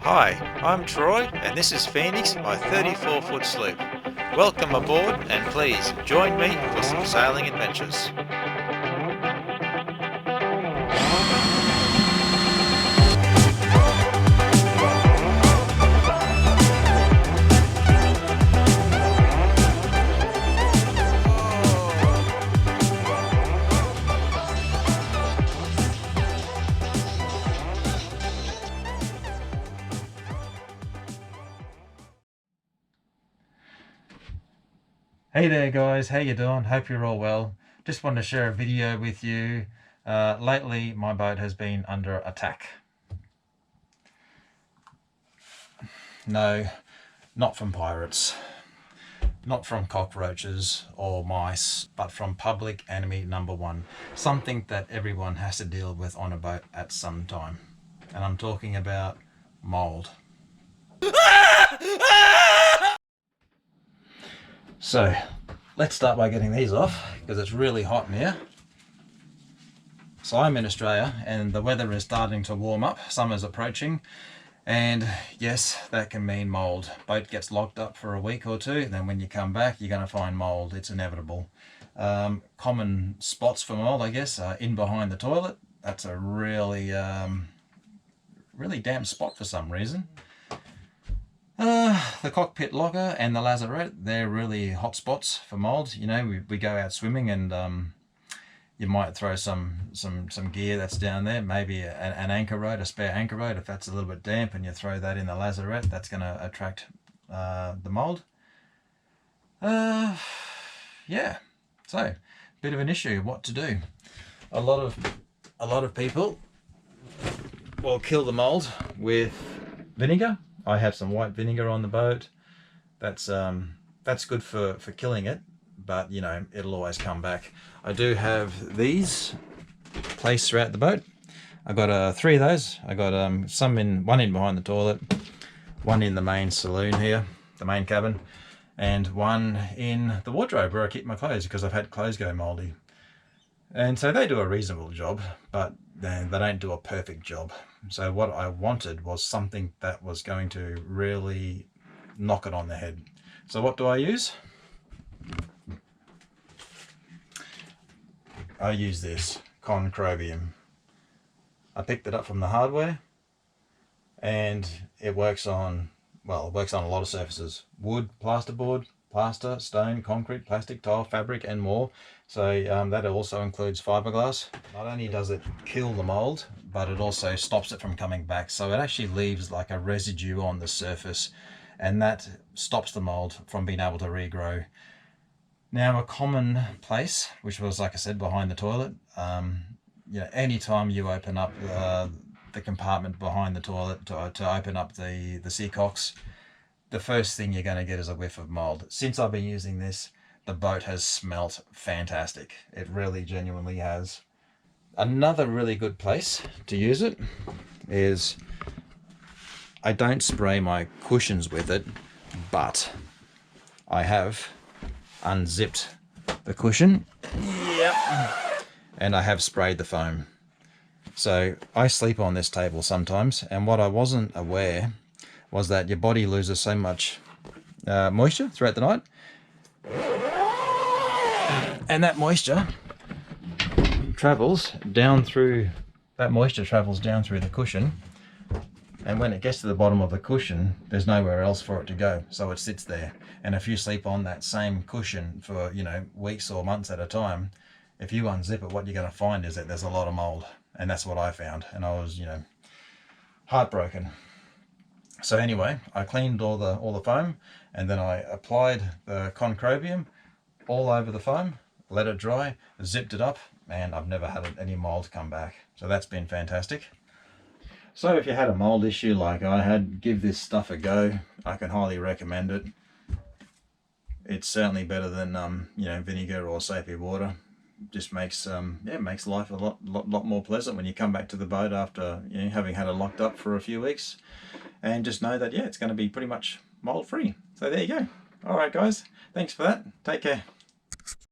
Hi, I'm Troy and this is Phoenix, my 34-foot sloop. Welcome aboard and please join me for some sailing adventures. Hey there guys, how you doing? Hope you're all well. Just wanted to share a video with you. Lately my boat has been under attack. No, not from pirates, not from cockroaches or mice, but from public enemy number one. Something that everyone has to deal with on a boat at some time. And I'm talking about mould. So let's start by getting these off because it's really hot in here. So I'm in Australia and the weather is starting to warm up. Summer's approaching, and yes, that can mean mould. Boat gets locked up for a week or two, and then when you come back you're going to find mould. It's inevitable. Common spots for mould, I guess, are in behind the toilet. That's a really damp spot for some reason. The cockpit locker and the lazarette, they're really hot spots for mould. You know, we go out swimming and you might throw some gear that's down there, maybe an anchor rod, a spare anchor rod. If that's a little bit damp and you throw that in the lazarette, that's going to attract the mould. Yeah, so bit of an issue. What to do? A lot of people will kill the mould with vinegar. I have some white vinegar on the boat. That's good for killing it, but you know, it'll always come back. I do have these placed throughout the boat. I got 3 of those. I got one in behind the toilet, one in the main saloon here, the main cabin, and one in the wardrobe where I keep my clothes because I've had clothes go mouldy. And so they do a reasonable job, but they don't do a perfect job. So what I wanted was something that was going to really knock it on the head. So what do I use? I use this Concrobium. I picked it up from the hardware, and it works on, well, it works on a lot of surfaces: wood, plasterboard, plaster, stone, concrete, plastic, tile, fabric, and more. So that also includes fiberglass. Not only does it kill the mould, but it also stops it from coming back. So it actually leaves like a residue on the surface, and that stops the mould from being able to regrow. Now, a common place, which was, like I said, behind the toilet, you know, anytime you open up the compartment behind the toilet to open up the seacocks, the first thing you're going to get is a whiff of mould. Since I've been using this, the boat has smelt fantastic. It really genuinely has. Another really good place to use it is, I don't spray my cushions with it, but I have unzipped the cushion. Yep. And I have sprayed the foam. So I sleep on this table sometimes, and what I wasn't aware was that your body loses so much moisture throughout the night, and that moisture travels down through the cushion, and when it gets to the bottom of the cushion, there's nowhere else for it to go, so it sits there. And if you sleep on that same cushion for, you know, weeks or months at a time, if you unzip it, what you're going to find is that there's a lot of mould, and that's what I found, and I was, you know, heartbroken. So anyway, I cleaned all the foam, and then I applied the Concrobium all over the foam, let it dry, zipped it up, and I've never had any mould come back. So that's been fantastic. So if you had a mould issue like I had, give this stuff a go. I can highly recommend it. It's certainly better than you know, vinegar or soapy water. Just makes makes life a lot more pleasant when you come back to the boat after, you know, having had it locked up for a few weeks. And just know that, yeah, it's going to be pretty much mould free. So there you go. All right, guys, thanks for that. Take care.